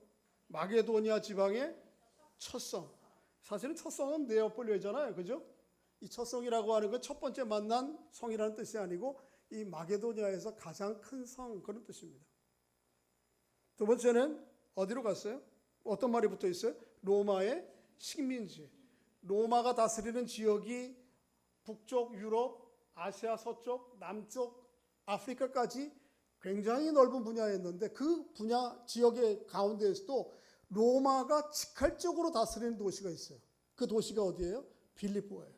마게도냐 지방의 첫 성. 사실은 첫 성은 네아폴리잖아요, 그죠? 이 첫 성이라고 하는 건 첫 번째 만난 성이라는 뜻이 아니고 이 마게도냐에서 가장 큰 성 그런 뜻입니다. 두 번째는 어디로 갔어요? 어떤 말이 붙어 있어요? 로마의 식민지. 로마가 다스리는 지역이 북쪽 유럽, 아시아 서쪽, 남쪽, 아프리카까지 굉장히 넓은 분야였는데 그 분야 지역의 가운데에서도 로마가 직할적으로 다스리는 도시가 있어요. 그 도시가 어디예요? 빌립보예요.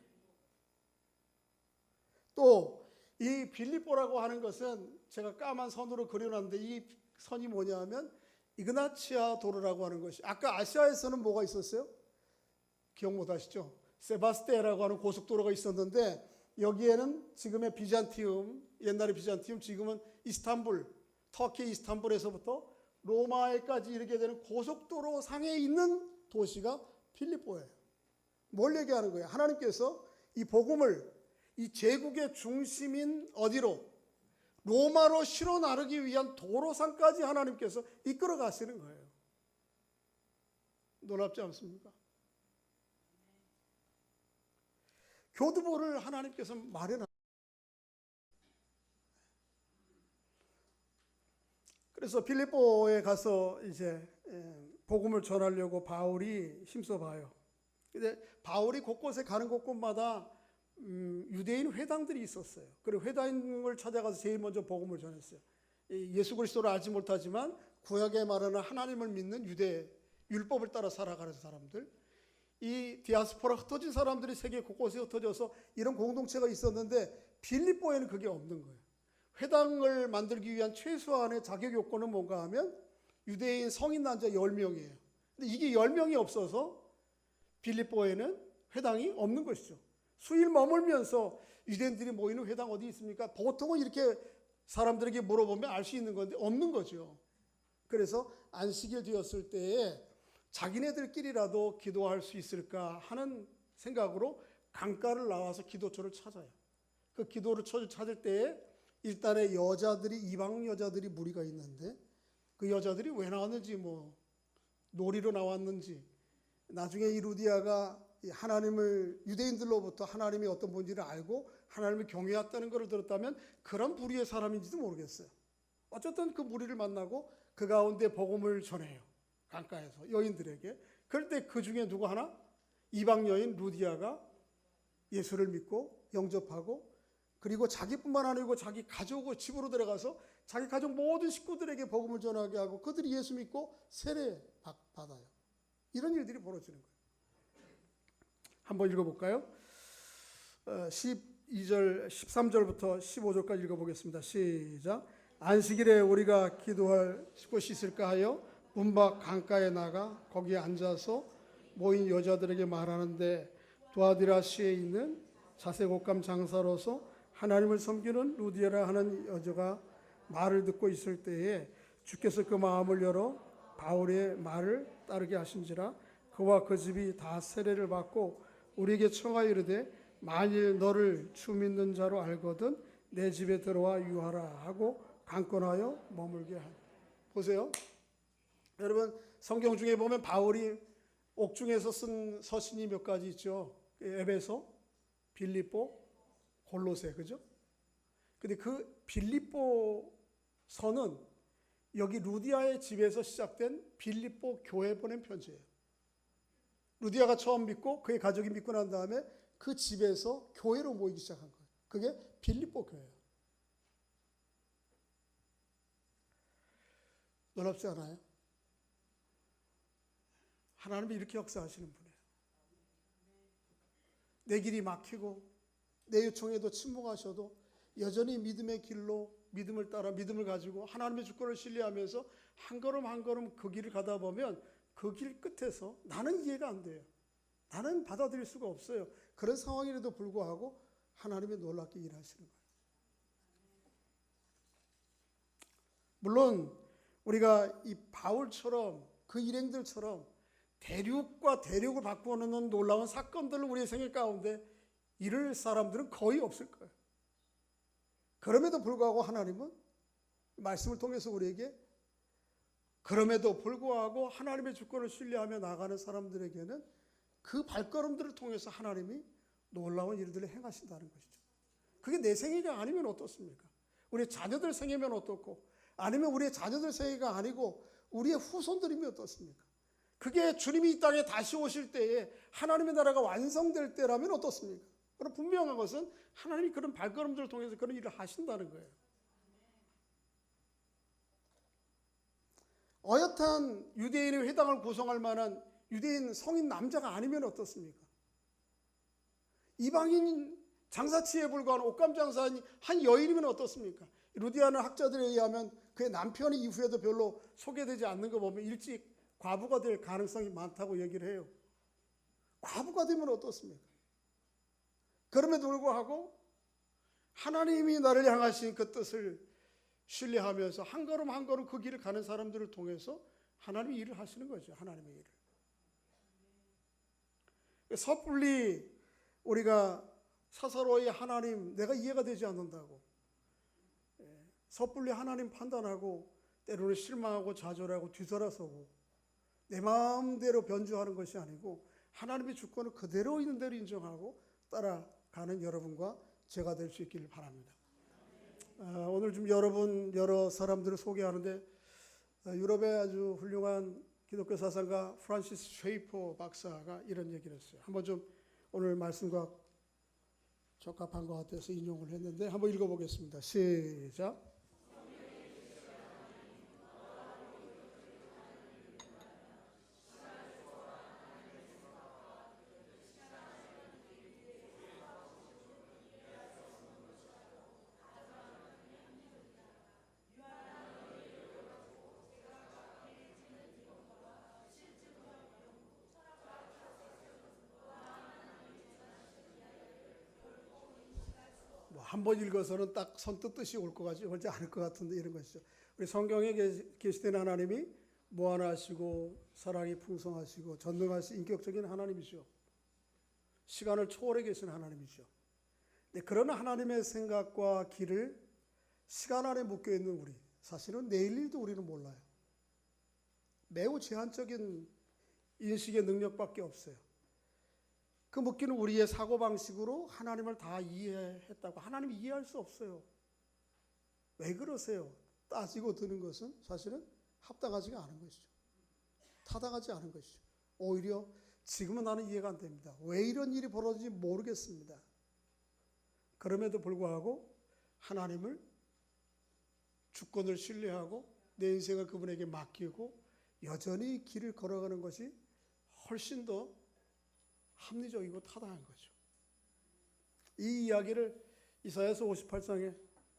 또 이 빌립보라고 하는 것은 제가 까만 선으로 그려놨는데 이 선이 뭐냐면 이그나치아 도로라고 하는 것이 아까 아시아에서는 뭐가 있었어요? 기억 못하시죠? 세바스테라고 하는 고속도로가 있었는데 여기에는 지금의 비잔티움, 옛날의 비잔티움, 지금은 이스탄불, 터키 이스탄불에서부터 로마에까지 이르게 되는 고속도로 상에 있는 도시가 빌립보예요. 뭘 얘기하는 거예요? 하나님께서 이 복음을 이 제국의 중심인 어디로? 로마로 실어 나르기 위한 도로상까지 하나님께서 이끌어 가시는 거예요. 놀랍지 않습니까? 교두보를 하나님께서 마련한. 그래서 빌립보에 가서 이제 복음을 전하려고 바울이 힘써 봐요. 근데 바울이 곳곳에 가는 곳곳마다 유대인 회당들이 있었어요. 그리고 회당을 찾아가서 제일 먼저 복음을 전했어요. 예수 그리스도를 알지 못하지만 구약에 말하는 하나님을 믿는 유대 율법을 따라 살아가는 사람들, 이 디아스포라 흩어진 사람들이 세계 곳곳에 흩어져서 이런 공동체가 있었는데 빌립보에는 그게 없는 거예요. 회당을 만들기 위한 최소한의 자격 요건은 뭔가 하면 유대인 성인 남자 10명이에요. 근데 이게 10명이 없어서 빌립보에는 회당이 없는 것이죠. 수일 머물면서 유대인들이 모이는 회당 어디 있습니까? 보통은 이렇게 사람들에게 물어보면 알 수 있는 건데 없는 거죠. 그래서 안식일 되었을 때에 자기네들끼리라도 기도할 수 있을까 하는 생각으로 강가를 나와서 기도처를 찾아요. 그 기도를 찾을 때에 일단에 여자들이 이방 여자들이 무리가 있는데 그 여자들이 왜 나왔는지 뭐 놀이로 나왔는지 나중에 이 루디아가 하나님을 유대인들로부터 하나님이 어떤 분인지를 알고 하나님을 경외했다는 것을 들었다면 그런 부류의 사람인지도 모르겠어요. 어쨌든 그 무리를 만나고 그 가운데 복음을 전해요. 강가에서 여인들에게. 그럴 때 그 중에 누구 하나? 이방 여인 루디아가 예수를 믿고 영접하고 그리고 자기뿐만 아니고 자기 가족을 집으로 들어가서 자기 가족 모든 식구들에게 복음을 전하게 하고 그들이 예수 믿고 세례 받아요. 이런 일들이 벌어지는 거예요. 한번 읽어볼까요? 12절, 13절부터 15절까지 읽어보겠습니다. 시작. 안식일에 우리가 기도할 곳이 있을까 하여 문 밖 강가에 나가 거기에 앉아서 모인 여자들에게 말하는데 두아디라시에 있는 자색옷감 장사로서 하나님을 섬기는 루디아라 하는 여자가 말을 듣고 있을 때에 주께서 그 마음을 열어 바울의 말을 따르게 하신지라 그와 그 집이 다 세례를 받고 우리에게 청하여 이르되 만일 너를 주 믿는 자로 알거든 내 집에 들어와 유하라 하고 강권하여 머물게 하니. 보세요. 여러분 성경 중에 보면 바울이 옥중에서 쓴 서신이 몇 가지 있죠. 에베소, 빌립보, 골로새, 그죠? 근데 그 빌립보 서는 여기 루디아의 집에서 시작된 빌립보 교회 보낸 편지예요. 루디아가 처음 믿고 그의 가족이 믿고 난 다음에 그 집에서 교회로 모이기 시작한 거예요. 그게 빌립보 교회예요. 놀랍지 않아요? 하나님이 이렇게 역사하시는 분이에요. 내 길이 막히고 내 요청에도 침묵하셔도 여전히 믿음의 길로 믿음을 따라 믿음을 가지고 하나님의 주권을 신뢰하면서 한 걸음 한 걸음 그 길을 가다 보면 그 길 끝에서 나는 이해가 안 돼요. 나는 받아들일 수가 없어요. 그런 상황임에도 불구하고 하나님이 놀랍게 일하시는 거예요. 물론 우리가 이 바울처럼 그 일행들처럼 대륙과 대륙을 바꾸는 놀라운 사건들을 우리의 생애 가운데 이룰 사람들은 거의 없을 거예요. 그럼에도 불구하고 하나님은 말씀을 통해서 우리에게 그럼에도 불구하고 하나님의 주권을 신뢰하며 나가는 사람들에게는 그 발걸음들을 통해서 하나님이 놀라운 일들을 행하신다는 것이죠. 그게 내 생애가 아니면 어떻습니까? 우리 자녀들 생애면 어떻고, 아니면 우리의 자녀들 생애가 아니고 우리의 후손들이면 어떻습니까? 그게 주님이 이 땅에 다시 오실 때에 하나님의 나라가 완성될 때라면 어떻습니까? 그럼 분명한 것은 하나님이 그런 발걸음들을 통해서 그런 일을 하신다는 거예요. 어엿한 유대인의 회당을 구성할 만한 유대인 성인 남자가 아니면 어떻습니까? 이방인 장사치에 불과한 옷감 장사인 한 여인이면 어떻습니까? 루디아는 학자들에 의하면 그의 남편이 이후에도 별로 소개되지 않는 거 보면 일찍 과부가 될 가능성이 많다고 얘기를 해요. 과부가 되면 어떻습니까? 그럼에도 불구하고 하나님이 나를 향하신 그 뜻을 신뢰하면서 한 걸음 한 걸음 그 길을 가는 사람들을 통해서 하나님이 일을 하시는 거죠. 하나님의 일을. 섣불리 우리가 사사로이 하나님 내가 이해가 되지 않는다고 섣불리 하나님 판단하고 때로는 실망하고 좌절하고 뒤돌아서고 내 마음대로 변주하는 것이 아니고 하나님의 주권을 그대로 있는 대로 인정하고 따라가는 여러분과 제가 될 수 있기를 바랍니다. 오늘 좀 여러 사람들을 소개하는데 유럽의 아주 훌륭한 기독교 사상가 프란시스 쉐이퍼 박사가 이런 얘기를 했어요. 한번 좀 오늘 말씀과 적합한 것 같아서 인용을 했는데 한번 읽어보겠습니다. 시작. 한 번 읽어서는 딱 선뜻 뜻이 올 것 같지 오지 않을 것 같은데 이런 것이죠. 우리 성경에 계시된 하나님이 무한하시고 사랑이 풍성하시고 전능하신 인격적인 하나님이죠. 시간을 초월해 계신 하나님이죠. 그런 하나님의 생각과 길을 시간 안에 묶여 있는 우리, 사실은 내일 일도 우리는 몰라요. 매우 제한적인 인식의 능력밖에 없어요. 그 묶이는 우리의 사고방식으로 하나님을 다 이해했다고 하나님 이해할 수 없어요. 왜 그러세요? 따지고 드는 것은 사실은 합당하지가 않은 것이죠. 타당하지 않은 것이죠. 오히려 지금은 나는 이해가 안 됩니다. 왜 이런 일이 벌어진지 모르겠습니다. 그럼에도 불구하고 하나님을 주권을 신뢰하고 내 인생을 그분에게 맡기고 여전히 길을 걸어가는 것이 훨씬 더 합리적이고 타당한 거죠. 이 이야기를 이사야서 58장에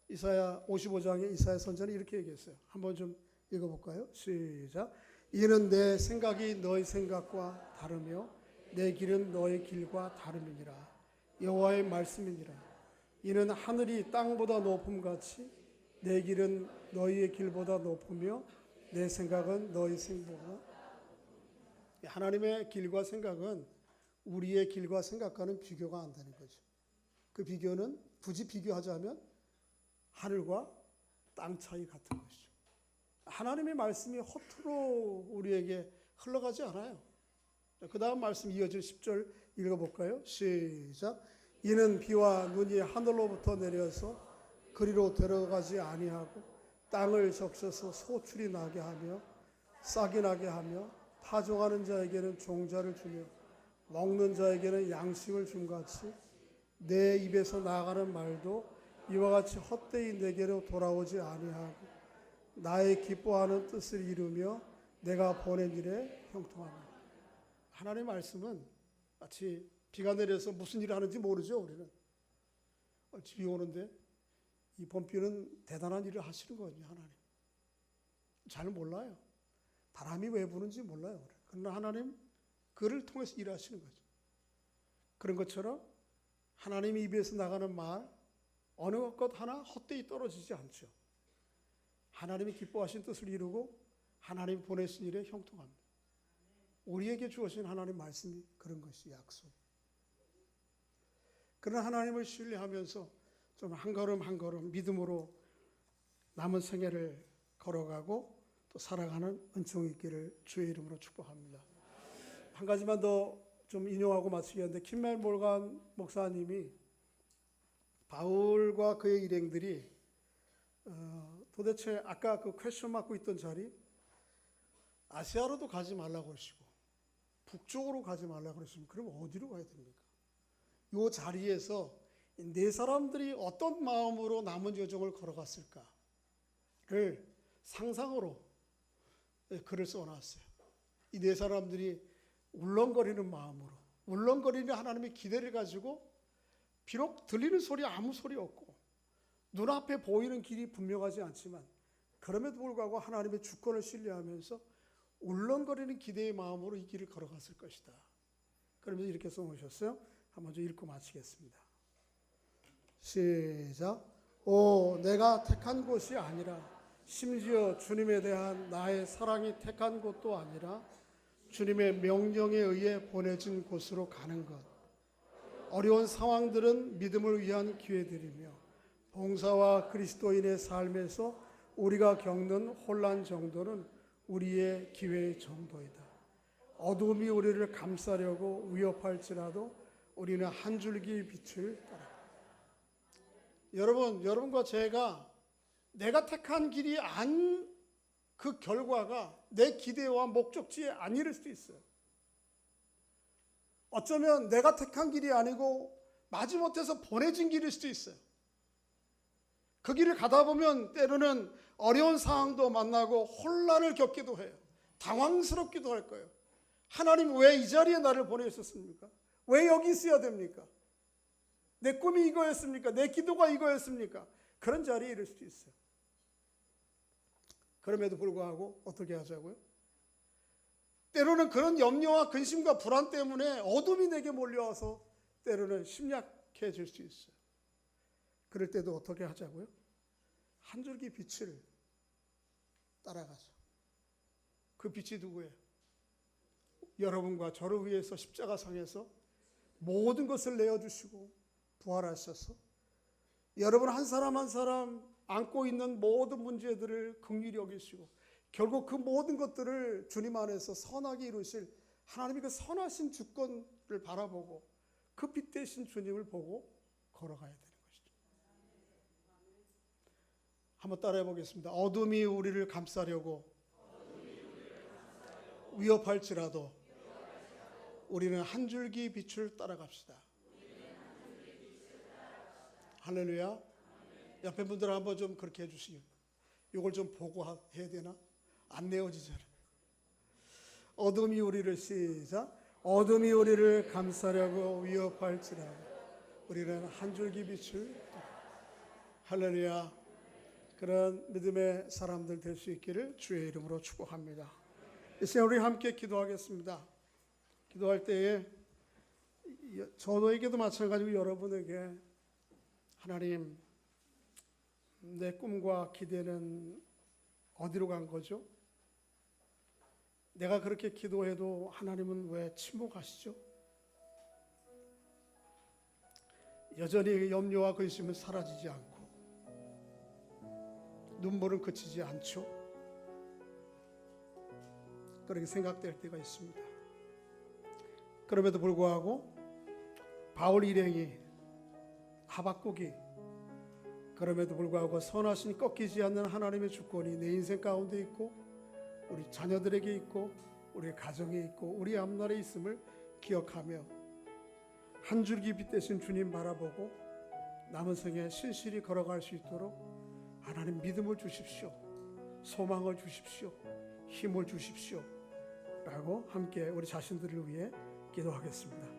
이사야 55장에 이사야 선전이 이렇게 얘기했어요. 한번 좀 읽어볼까요? 시작. 이는 내 생각이 너희 생각과 다르며 내 길은 너희 길과 다름이니라. 여호와의 말씀이니라. 이는 하늘이 땅보다 높음같이 내 길은 너희의 길보다 높으며 내 생각은 너희 생각보다. 하나님의 길과 생각은 우리의 길과 생각과는 비교가 안 되는 거죠. 그 비교는 굳이 비교하자면 하늘과 땅 차이 같은 것이죠. 하나님의 말씀이 허투루 우리에게 흘러가지 않아요. 그 다음 말씀 이어질 10절 읽어볼까요? 시작. 이는 비와 눈이 하늘로부터 내려서 그리로 들어가지 아니하고 땅을 적셔서 소출이 나게 하며 싹이 나게 하며 파종하는 자에게는 종자를 주며 먹는 자에게는 양식을 줌같이 내 입에서 나가는 말도 이와 같이 헛되이 내게로 돌아오지 아니하고 나의 기뻐하는 뜻을 이루며 내가 보낸 일에 형통하노라. 하나님의 말씀은 마치 비가 내려서 무슨 일을 하는지 모르죠. 우리는 비 오는데 이 봄비는 대단한 일을 하시는 거거든요. 하나님 잘 몰라요. 바람이 왜 부는지 몰라요. 그러나 하나님 그를 통해서 일하시는 거죠. 그런 것처럼 하나님 입에서 나가는 말 어느 것 하나 헛되이 떨어지지 않죠. 하나님이 기뻐하신 뜻을 이루고 하나님 보내신 일에 형통합니다. 우리에게 주어진 하나님 말씀이 그런 것이 약속. 그런 하나님을 신뢰하면서 좀 한 걸음 한 걸음 믿음으로 남은 생애를 걸어가고 또 살아가는 은총이 있기를 주의 이름으로 축복합니다. 한 가지만 더 좀 인용하고 마치겠는데, 킴멜 몰간 목사님이 바울과 그의 일행들이 도대체 아까 그 퀘스천 마크 있던 자리 아시아로도 가지 말라고 그러시고 북쪽으로 가지 말라고 그러시면 그럼 어디로 가야 됩니까? 이 자리에서 네 사람들이 어떤 마음으로 남은 여정을 걸어갔을까를 상상으로 글을 써놨어요. 이 네 사람들이 울렁거리는 마음으로, 울렁거리는 하나님의 기대를 가지고 비록 들리는 소리 아무 소리 없고 눈앞에 보이는 길이 분명하지 않지만 그럼에도 불구하고 하나님의 주권을 신뢰하면서 울렁거리는 기대의 마음으로 이 길을 걸어갔을 것이다. 그러면서 이렇게 써놓으셨어요. 한번 좀 읽고 마치겠습니다. 시작. 오, 내가 택한 곳이 아니라 심지어 주님에 대한 나의 사랑이 택한 곳도 아니라 주님의 명령에 의해 보내진 곳으로 가는 것. 어려운 상황들은 믿음을 위한 기회들이며 봉사와 그리스도인의 삶에서 우리가 겪는 혼란 정도는 우리의 기회의 정도이다. 어둠이 우리를 감싸려고 위협할지라도 우리는 한 줄기 빛을 따라. 여러분과 제가 내가 택한 길이 그 결과가 내 기대와 목적지에 안 이를 수도 있어요. 어쩌면 내가 택한 길이 아니고 마지못해서 보내진 길일 수도 있어요. 그 길을 가다 보면 때로는 어려운 상황도 만나고 혼란을 겪기도 해요. 당황스럽기도 할 거예요. 하나님 왜 이 자리에 나를 보내셨습니까? 왜 여기 있어야 됩니까? 내 꿈이 이거였습니까? 내 기도가 이거였습니까? 그런 자리에 이를 수도 있어요. 그럼에도 불구하고 어떻게 하자고요? 때로는 그런 염려와 근심과 불안 때문에 어둠이 내게 몰려와서 때로는 심약해질 수 있어요. 그럴 때도 어떻게 하자고요? 한 줄기 빛을 따라가죠. 그 빛이 누구예요? 여러분과 저를 위해서 십자가상에서 모든 것을 내어주시고 부활하셔서 여러분 한 사람 한 사람 안고 있는 모든 문제들을 긍휼히 여기시고 결국 그 모든 것들을 주님 안에서 선하게 이루실 하나님의 그 선하신 주권을 바라보고 그 빛 대신 주님을 보고 걸어가야 되는 것이죠. 한번 따라해 보겠습니다. 어둠이 우리를 감싸려고 위협할지라도 우리는 한 줄기 빛을 따라갑시다. 할렐루야. 옆에 분들 한번 좀 그렇게 해주시요. 이걸 좀 보고 해야 되나? 안 내어지잖아. 어둠이 우리를 시작. 어둠이 우리를 감싸려고 위협할지라도 우리는 한 줄기 빛을 할렐루야. 그런 믿음의 사람들 될 수 있기를 주의 이름으로 축복합니다. 이제 우리 함께 기도하겠습니다. 기도할 때에 저에게도 마찬가지고 여러분에게 하나님 내 꿈과 기대는 어디로 간 거죠? 내가 그렇게 기도해도 하나님은 왜 침묵하시죠? 여전히 염려와 근심은 사라지지 않고 눈물은 그치지 않죠? 그렇게 생각될 때가 있습니다. 그럼에도 불구하고 바울 일행이 하박국이 그럼에도 불구하고 선하신 꺾이지 않는 하나님의 주권이 내 인생 가운데 있고 우리 자녀들에게 있고 우리 가정에 있고 우리 앞날에 있음을 기억하며 한 줄기 빛 대신 주님 바라보고 남은 생에 신실히 걸어갈 수 있도록 하나님 믿음을 주십시오. 소망을 주십시오. 힘을 주십시오. 라고 함께 우리 자신들을 위해 기도하겠습니다.